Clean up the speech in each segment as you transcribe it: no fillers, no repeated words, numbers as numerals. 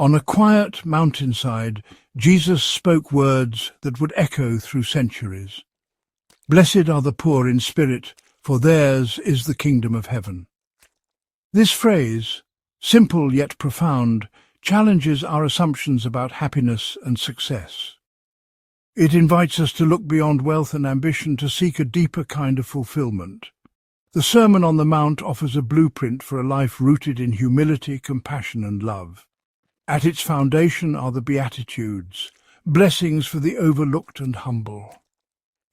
On a quiet mountainside, Jesus spoke words that would echo through centuries. "Blessed are the poor in spirit, for theirs is the kingdom of heaven." This phrase, simple yet profound, challenges our assumptions about happiness and success. It invites us to look beyond wealth and ambition to seek a deeper kind of fulfillment. The Sermon on the Mount offers a blueprint for a life rooted in humility, compassion, and love. At its foundation are the Beatitudes, blessings for the overlooked and humble.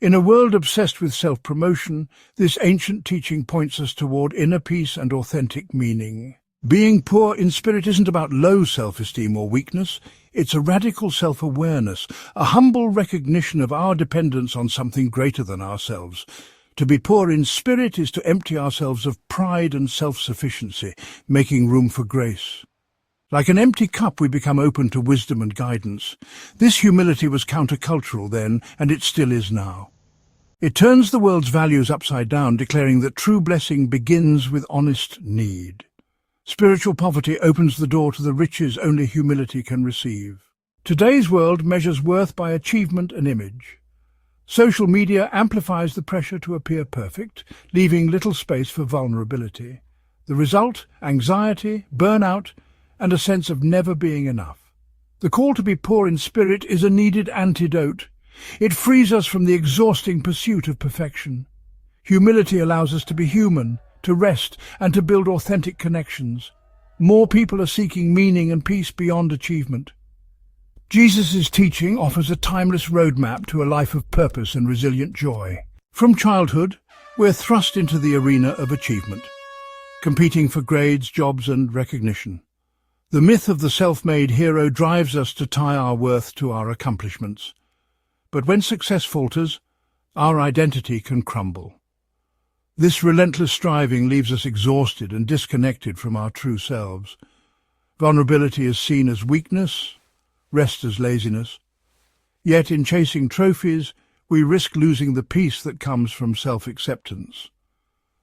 In a world obsessed with self-promotion, this ancient teaching points us toward inner peace and authentic meaning. Being poor in spirit isn't about low self-esteem or weakness. It's a radical self-awareness, a humble recognition of our dependence on something greater than ourselves. To be poor in spirit is to empty ourselves of pride and self-sufficiency, making room for grace. Like an empty cup, we become open to wisdom and guidance. This humility was countercultural then, and it still is now. It turns the world's values upside down, declaring that true blessing begins with honest need. Spiritual poverty opens the door to the riches only humility can receive. Today's world measures worth by achievement and image. Social media amplifies the pressure to appear perfect, leaving little space for vulnerability. The result? Anxiety, burnout, and a sense of never being enough. The call to be poor in spirit is a needed antidote. It frees us from the exhausting pursuit of perfection. Humility allows us to be human, to rest, and to build authentic connections. More people are seeking meaning and peace beyond achievement. Jesus' teaching offers a timeless roadmap to a life of purpose and resilient joy. From childhood, we're thrust into the arena of achievement, competing for grades, jobs, and recognition. The myth of the self-made hero drives us to tie our worth to our accomplishments. But when success falters, our identity can crumble. This relentless striving leaves us exhausted and disconnected from our true selves. Vulnerability is seen as weakness, rest as laziness. Yet in chasing trophies, we risk losing the peace that comes from self-acceptance.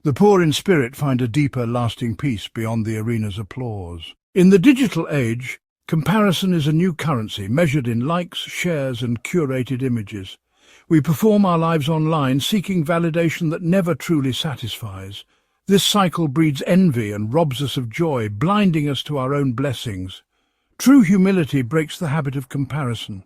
The poor in spirit find a deeper, lasting peace beyond the arena's applause. In the digital age, comparison is a new currency measured in likes, shares, and curated images. We perform our lives online, seeking validation that never truly satisfies. This cycle breeds envy and robs us of joy, blinding us to our own blessings. True humility breaks the habit of comparison.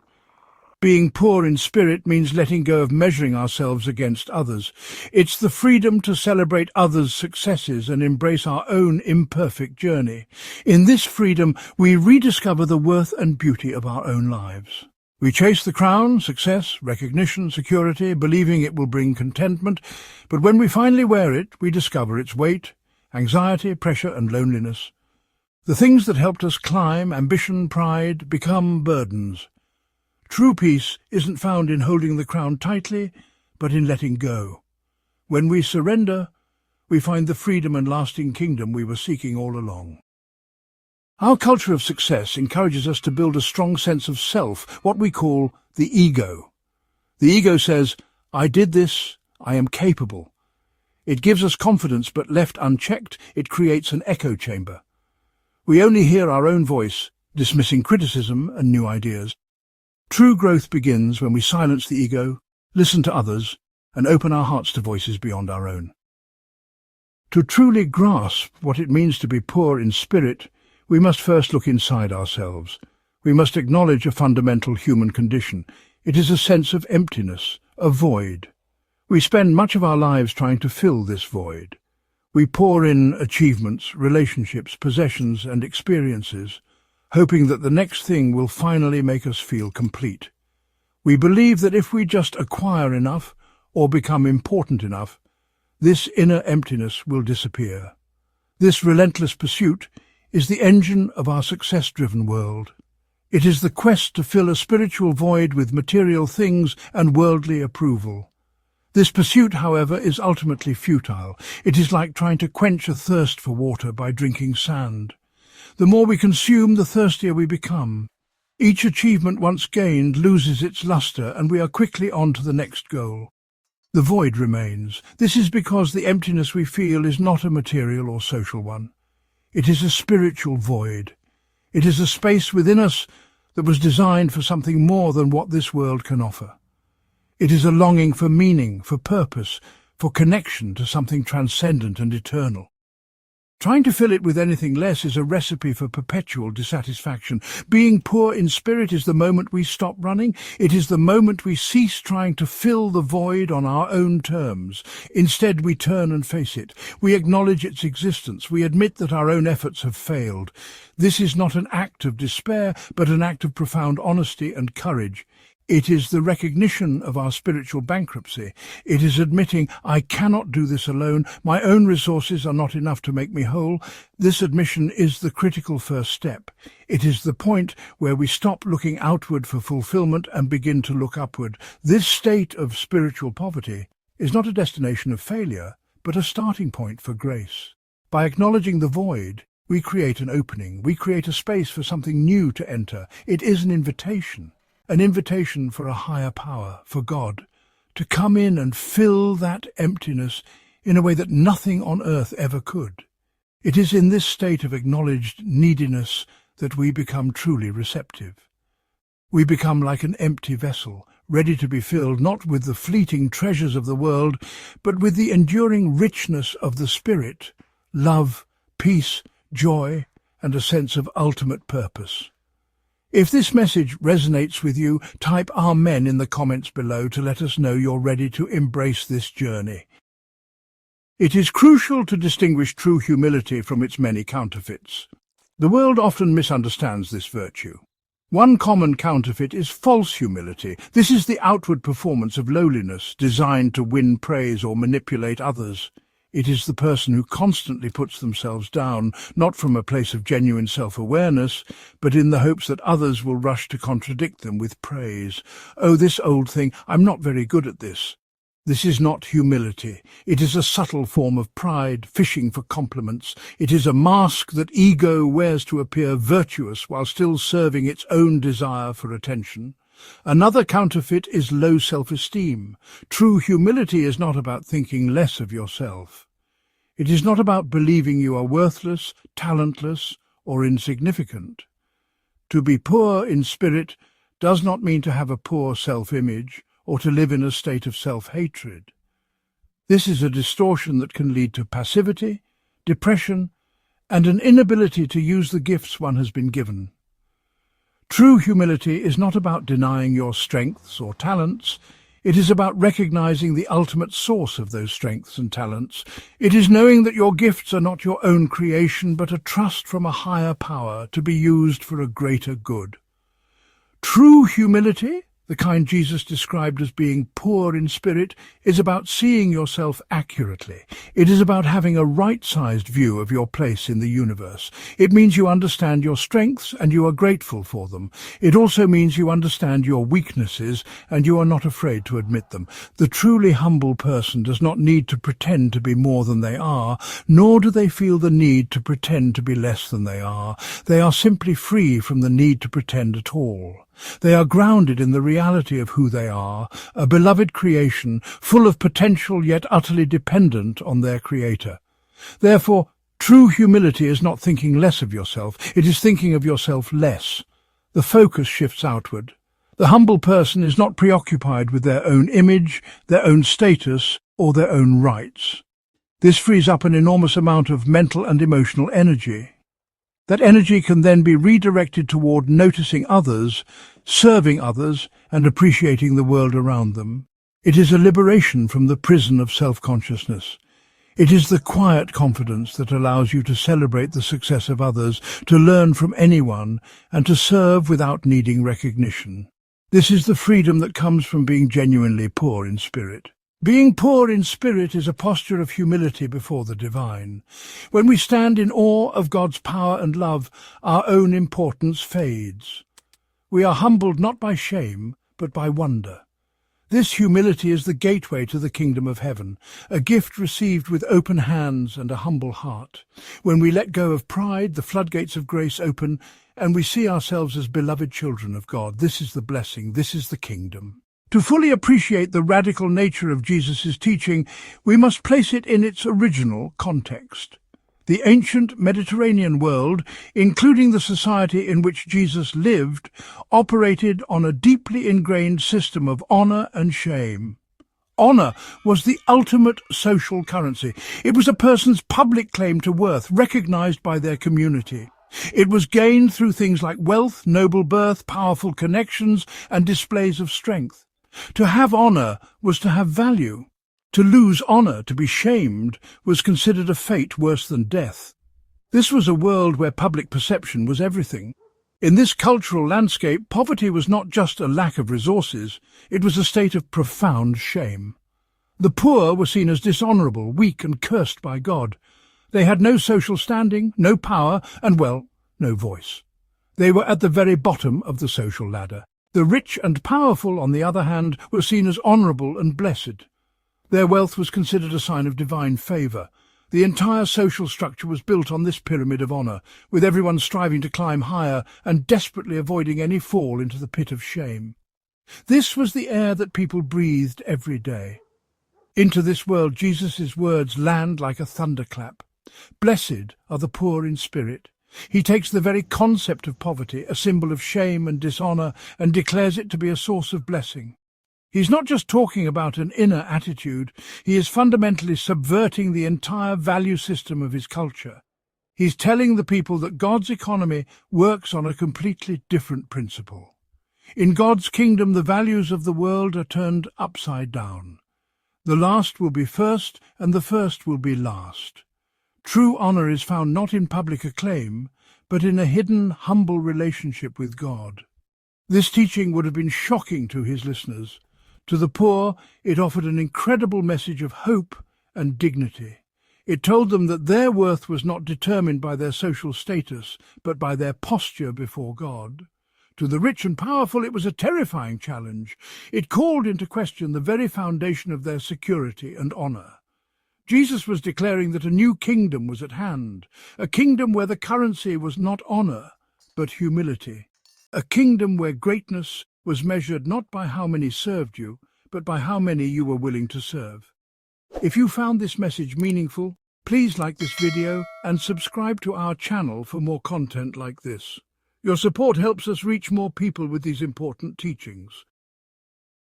Being poor in spirit means letting go of measuring ourselves against others. It's the freedom to celebrate others' successes and embrace our own imperfect journey. In this freedom, we rediscover the worth and beauty of our own lives. We chase the crown, success, recognition, security, believing it will bring contentment, but when we finally wear it, we discover its weight, anxiety, pressure, and loneliness. The things that helped us climb, ambition, pride, become burdens. True peace isn't found in holding the crown tightly, but in letting go. When we surrender, we find the freedom and lasting kingdom we were seeking all along. Our culture of success encourages us to build a strong sense of self, what we call the ego. The ego says, "I did this, I am capable." It gives us confidence, but left unchecked, it creates an echo chamber. We only hear our own voice, dismissing criticism and new ideas. True growth begins when we silence the ego, listen to others, and open our hearts to voices beyond our own. To truly grasp what it means to be poor in spirit, we must first look inside ourselves. We must acknowledge a fundamental human condition. It is a sense of emptiness, a void. We spend much of our lives trying to fill this void. We pour in achievements, relationships, possessions, and experiences, hoping that the next thing will finally make us feel complete. We believe that if we just acquire enough or become important enough, this inner emptiness will disappear. This relentless pursuit is the engine of our success-driven world. It is the quest to fill a spiritual void with material things and worldly approval. This pursuit, however, is ultimately futile. It is like trying to quench a thirst for water by drinking sand. The more we consume, the thirstier we become. Each achievement once gained loses its luster, and we are quickly on to the next goal. The void remains. This is because the emptiness we feel is not a material or social one. It is a spiritual void. It is a space within us that was designed for something more than what this world can offer. It is a longing for meaning, for purpose, for connection to something transcendent and eternal. Trying to fill it with anything less is a recipe for perpetual dissatisfaction. Being poor in spirit is the moment we stop running. It is the moment we cease trying to fill the void on our own terms. Instead, we turn and face it. We acknowledge its existence. We admit that our own efforts have failed. This is not an act of despair, but an act of profound honesty and courage. It is the recognition of our spiritual bankruptcy. It is admitting, I cannot do this alone. My own resources are not enough to make me whole. This admission is the critical first step. It is the point where we stop looking outward for fulfillment and begin to look upward. This state of spiritual poverty is not a destination of failure, but a starting point for grace. By acknowledging the void, we create an opening. We create a space for something new to enter. It is an invitation for a higher power, for God, to come in and fill that emptiness in a way that nothing on earth ever could. It is in this state of acknowledged neediness that we become truly receptive. We become like an empty vessel, ready to be filled not with the fleeting treasures of the world, but with the enduring richness of the Spirit, love, peace, joy, and a sense of ultimate purpose. If this message resonates with you, type Amen in the comments below to let us know you're ready to embrace this journey. It is crucial to distinguish true humility from its many counterfeits. The world often misunderstands this virtue. One common counterfeit is false humility. This is the outward performance of lowliness, designed to win praise or manipulate others. It is the person who constantly puts themselves down, not from a place of genuine self-awareness, but in the hopes that others will rush to contradict them with praise. Oh, this old thing, I'm not very good at this. This is not humility. It is a subtle form of pride, fishing for compliments. It is a mask that ego wears to appear virtuous while still serving its own desire for attention. Another counterfeit is low self-esteem. True humility is not about thinking less of yourself. It is not about believing you are worthless, talentless, or insignificant. To be poor in spirit does not mean to have a poor self-image or to live in a state of self-hatred. This is a distortion that can lead to passivity, depression, and an inability to use the gifts one has been given. True humility is not about denying your strengths or talents. It is about recognizing the ultimate source of those strengths and talents. It is knowing that your gifts are not your own creation, but a trust from a higher power to be used for a greater good. True humility, the kind Jesus described as being poor in spirit, is about seeing yourself accurately. It is about having a right-sized view of your place in the universe. It means you understand your strengths and you are grateful for them. It also means you understand your weaknesses and you are not afraid to admit them. The truly humble person does not need to pretend to be more than they are, nor do they feel the need to pretend to be less than they are. They are simply free from the need to pretend at all. They are grounded in the reality of who they are, a beloved creation, full of potential yet utterly dependent on their Creator. Therefore, true humility is not thinking less of yourself, it is thinking of yourself less. The focus shifts outward. The humble person is not preoccupied with their own image, their own status, or their own rights. This frees up an enormous amount of mental and emotional energy. That energy can then be redirected toward noticing others, serving others, and appreciating the world around them. It is a liberation from the prison of self-consciousness. It is the quiet confidence that allows you to celebrate the success of others, to learn from anyone, and to serve without needing recognition. This is the freedom that comes from being genuinely poor in spirit. Being poor in spirit is a posture of humility before the divine. When we stand in awe of God's power and love, our own importance fades. We are humbled not by shame, but by wonder. This humility is the gateway to the kingdom of heaven, a gift received with open hands and a humble heart. When we let go of pride, the floodgates of grace open, and we see ourselves as beloved children of God. This is the blessing, this is the kingdom. To fully appreciate the radical nature of Jesus' teaching, we must place it in its original context. The ancient Mediterranean world, including the society in which Jesus lived, operated on a deeply ingrained system of honor and shame. Honor was the ultimate social currency. It was a person's public claim to worth, recognized by their community. It was gained through things like wealth, noble birth, powerful connections, and displays of strength. To have honor was to have value. To lose honor, to be shamed, was considered a fate worse than death. This was a world where public perception was everything. In this cultural landscape, poverty was not just a lack of resources, it was a state of profound shame. The poor were seen as dishonorable, weak, and cursed by God. They had no social standing, no power, and, well, no voice. They were at the very bottom of the social ladder. The rich and powerful, on the other hand, were seen as honorable and blessed. Their wealth was considered a sign of divine favor. The entire social structure was built on this pyramid of honor, with everyone striving to climb higher and desperately avoiding any fall into the pit of shame. This was the air that people breathed every day. Into this world Jesus' words land like a thunderclap. Blessed are the poor in spirit. He takes the very concept of poverty, a symbol of shame and dishonor, and declares it to be a source of blessing. He's not just talking about an inner attitude, he is fundamentally subverting the entire value system of his culture. He's telling the people that God's economy works on a completely different principle. In God's kingdom, the values of the world are turned upside down. The last will be first, and the first will be last. True honor is found not in public acclaim, but in a hidden, humble relationship with God. This teaching would have been shocking to his listeners. To the poor, it offered an incredible message of hope and dignity. It told them that their worth was not determined by their social status, but by their posture before God. To the rich and powerful, it was a terrifying challenge. It called into question the very foundation of their security and honor. Jesus was declaring that a new kingdom was at hand, a kingdom where the currency was not honor, but humility, a kingdom where greatness was measured not by how many served you, but by how many you were willing to serve. If you found this message meaningful, please like this video and subscribe to our channel for more content like this. Your support helps us reach more people with these important teachings.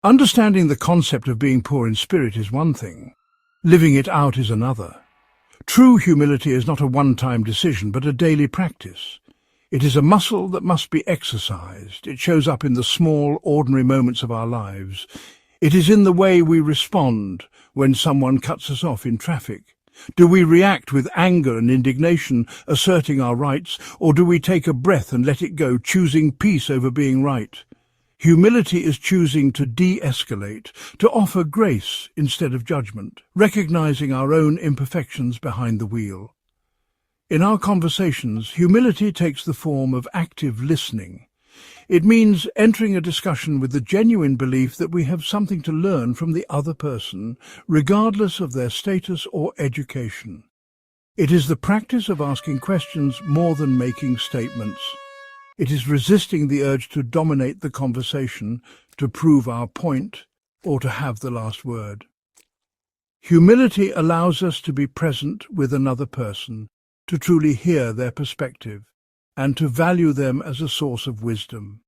Understanding the concept of being poor in spirit is one thing. Living it out is another. True humility is not a one-time decision, but a daily practice. It is a muscle that must be exercised. It shows up in the small, ordinary moments of our lives. It is in the way we respond when someone cuts us off in traffic. Do we react with anger and indignation, asserting our rights, or do we take a breath and let it go, choosing peace over being right? Humility is choosing to de-escalate, to offer grace instead of judgment, recognizing our own imperfections behind the wheel. In our conversations, humility takes the form of active listening. It means entering a discussion with the genuine belief that we have something to learn from the other person, regardless of their status or education. It is the practice of asking questions more than making statements. It is resisting the urge to dominate the conversation, to prove our point, or to have the last word. Humility allows us to be present with another person, to truly hear their perspective, and to value them as a source of wisdom.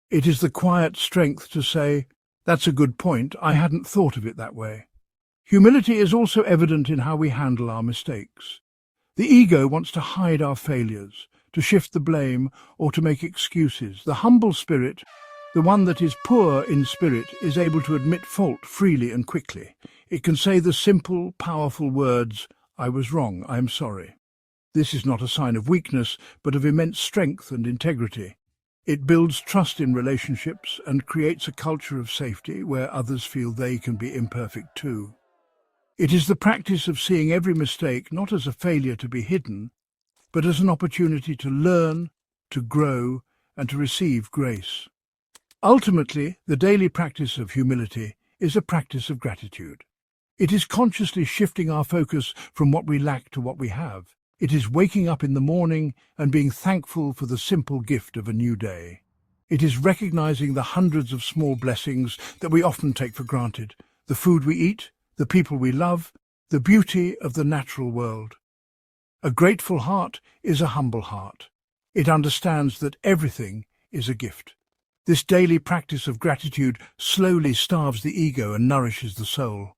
It is the quiet strength to say, "That's a good point, I hadn't thought of it that way." Humility is also evident in how we handle our mistakes. The ego wants to hide our failures, to shift the blame, or to make excuses. The humble spirit, the one that is poor in spirit, is able to admit fault freely and quickly. It can say the simple, powerful words, "I was wrong, I am sorry." This is not a sign of weakness, but of immense strength and integrity. It builds trust in relationships and creates a culture of safety where others feel they can be imperfect too. It is the practice of seeing every mistake not as a failure to be hidden, but as an opportunity to learn, to grow, and to receive grace. Ultimately, the daily practice of humility is a practice of gratitude. It is consciously shifting our focus from what we lack to what we have. It is waking up in the morning and being thankful for the simple gift of a new day. It is recognizing the hundreds of small blessings that we often take for granted: the food we eat, the people we love, the beauty of the natural world. A grateful heart is a humble heart. It understands that everything is a gift. This daily practice of gratitude slowly starves the ego and nourishes the soul,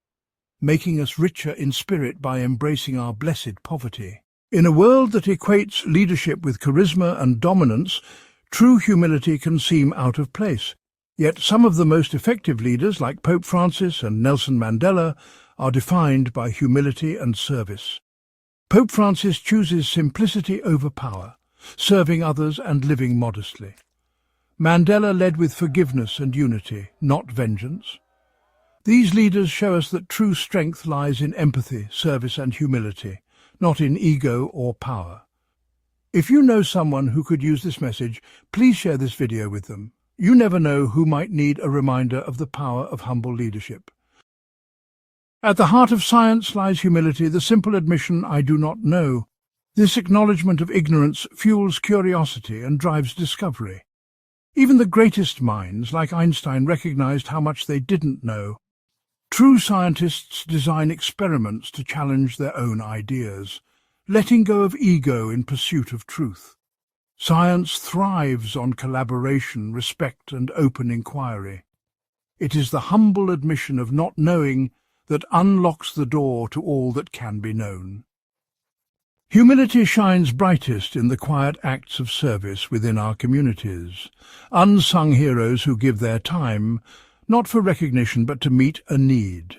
making us richer in spirit by embracing our blessed poverty. In a world that equates leadership with charisma and dominance, true humility can seem out of place. Yet some of the most effective leaders, like Pope Francis and Nelson Mandela, are defined by humility and service. Pope Francis chooses simplicity over power, serving others and living modestly. Mandela led with forgiveness and unity, not vengeance. These leaders show us that true strength lies in empathy, service and humility, not in ego or power. If you know someone who could use this message, please share this video with them. You never know who might need a reminder of the power of humble leadership. At the heart of science lies humility, the simple admission, I do not know. This acknowledgement of ignorance fuels curiosity and drives discovery. Even the greatest minds, like Einstein, recognized how much they didn't know. True scientists design experiments to challenge their own ideas, letting go of ego in pursuit of truth. Science thrives on collaboration, respect, and open inquiry. It is the humble admission of not knowing that unlocks the door to all that can be known. Humility shines brightest in the quiet acts of service within our communities, unsung heroes who give their time, not for recognition but to meet a need.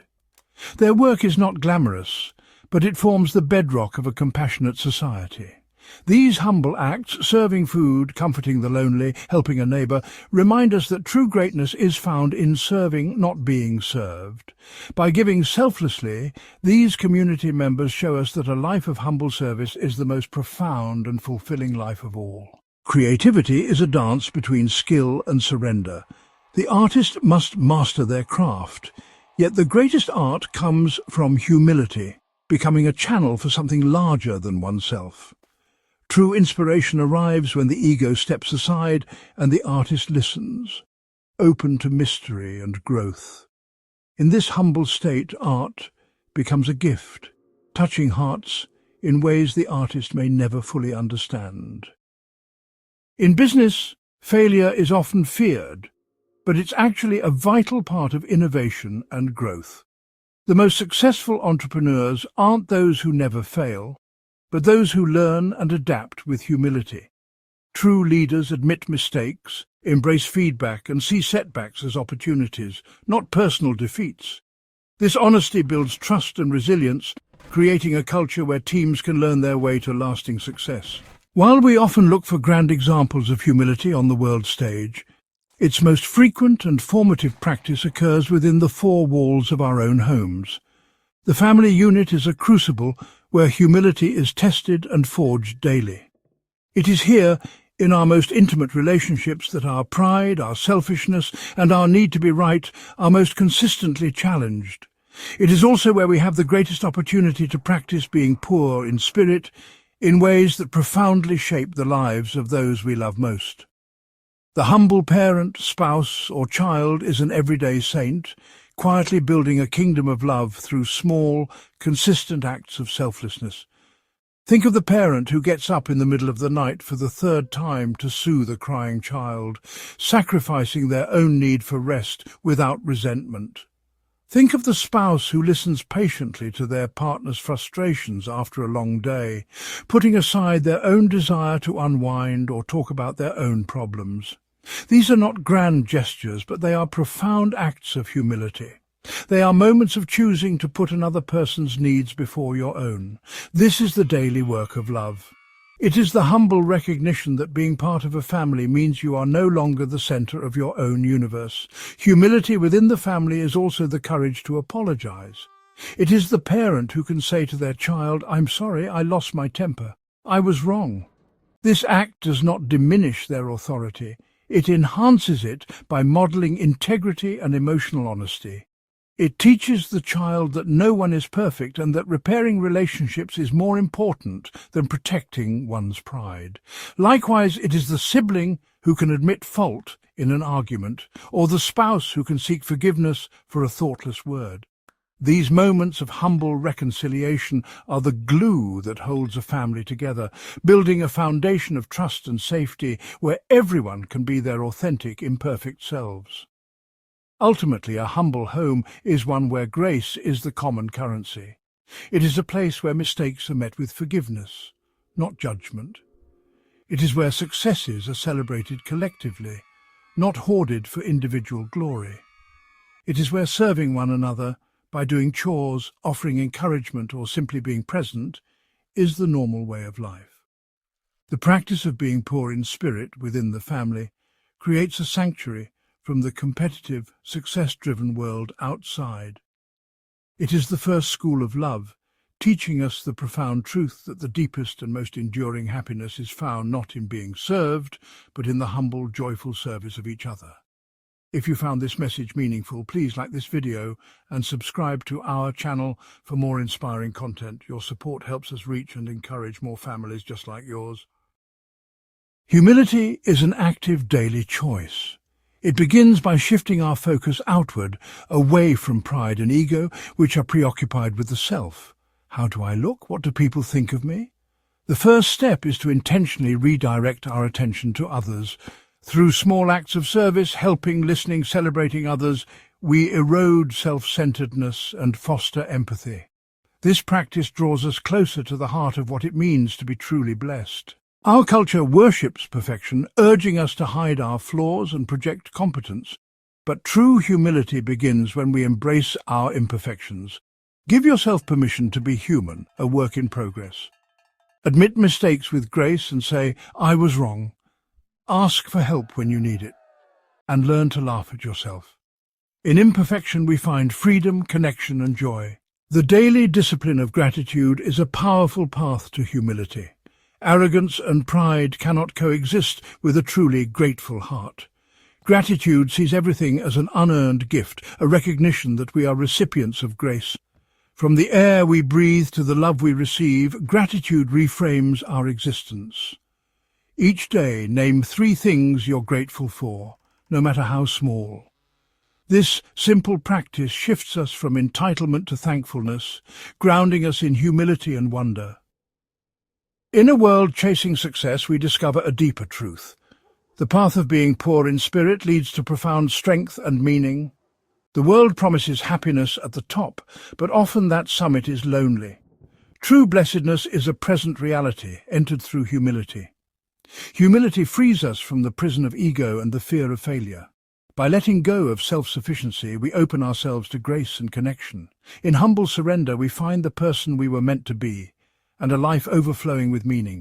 Their work is not glamorous, but it forms the bedrock of a compassionate society. These humble acts, serving food, comforting the lonely, helping a neighbour, remind us that true greatness is found in serving, not being served. By giving selflessly, these community members show us that a life of humble service is the most profound and fulfilling life of all. Creativity is a dance between skill and surrender. The artist must master their craft, yet the greatest art comes from humility, becoming a channel for something larger than oneself. True inspiration arrives when the ego steps aside and the artist listens, open to mystery and growth. In this humble state, art becomes a gift, touching hearts in ways the artist may never fully understand. In business, failure is often feared, but it's actually a vital part of innovation and growth. The most successful entrepreneurs aren't those who never fail, but those who learn and adapt with humility. True leaders admit mistakes, embrace feedback, and see setbacks as opportunities, not personal defeats. This honesty builds trust and resilience, creating a culture where teams can learn their way to lasting success. While we often look for grand examples of humility on the world stage, its most frequent and formative practice occurs within the four walls of our own homes. The family unit is a crucible where humility is tested and forged daily. It is here, in our most intimate relationships, that our pride, our selfishness, and our need to be right are most consistently challenged. It is also where we have the greatest opportunity to practice being poor in spirit in ways that profoundly shape the lives of those we love most. The humble parent, spouse, or child is an everyday saint, quietly building a kingdom of love through small, consistent acts of selflessness. Think of the parent who gets up in the middle of the night for the third time to soothe a crying child, sacrificing their own need for rest without resentment. Think of the spouse who listens patiently to their partner's frustrations after a long day, putting aside their own desire to unwind or talk about their own problems. These are not grand gestures, but they are profound acts of humility. They are moments of choosing to put another person's needs before your own. This is the daily work of love. It is the humble recognition that being part of a family means you are no longer the center of your own universe. Humility within the family is also the courage to apologize. It is the parent who can say to their child, "I'm sorry, I lost my temper. I was wrong." This act does not diminish their authority. It enhances it by modeling integrity and emotional honesty. It teaches the child that no one is perfect and that repairing relationships is more important than protecting one's pride. Likewise, it is the sibling who can admit fault in an argument, or the spouse who can seek forgiveness for a thoughtless word. These moments of humble reconciliation are the glue that holds a family together, building a foundation of trust and safety where everyone can be their authentic, imperfect selves. Ultimately, a humble home is one where grace is the common currency. It is a place where mistakes are met with forgiveness, not judgment. It is where successes are celebrated collectively, not hoarded for individual glory. It is where serving one another by doing chores, offering encouragement, or simply being present is the normal way of life. The practice of being poor in spirit within the family creates a sanctuary from the competitive, success-driven world outside. It is the first school of love, teaching us the profound truth that the deepest and most enduring happiness is found not in being served, but in the humble, joyful service of each other. If you found this message meaningful, please like this video and subscribe to our channel for more inspiring content. Your support helps us reach and encourage more families just like yours. Humility is an active daily choice. It begins by shifting our focus outward, away from pride and ego, which are preoccupied with the self. How do I look? What do people think of me? The first step is to intentionally redirect our attention to others. Through small acts of service, helping, listening, celebrating others, we erode self-centeredness and foster empathy. This practice draws us closer to the heart of what it means to be truly blessed. Our culture worships perfection, urging us to hide our flaws and project competence. But true humility begins when we embrace our imperfections. Give yourself permission to be human, a work in progress. Admit mistakes with grace and say, "I was wrong." Ask for help when you need it, and learn to laugh at yourself. In imperfection we find freedom, connection, and joy. The daily discipline of gratitude is a powerful path to humility. Arrogance and pride cannot coexist with a truly grateful heart. Gratitude sees everything as an unearned gift, a recognition that we are recipients of grace. From the air we breathe to the love we receive, gratitude reframes our existence. Each day, name 3 things you're grateful for, no matter how small. This simple practice shifts us from entitlement to thankfulness, grounding us in humility and wonder. In a world chasing success, we discover a deeper truth. The path of being poor in spirit leads to profound strength and meaning. The world promises happiness at the top, but often that summit is lonely. True blessedness is a present reality, entered through humility. Humility frees us from the prison of ego and the fear of failure. By letting go of self-sufficiency, we open ourselves to grace and connection. In humble surrender, we find the person we were meant to be, and a life overflowing with meaning.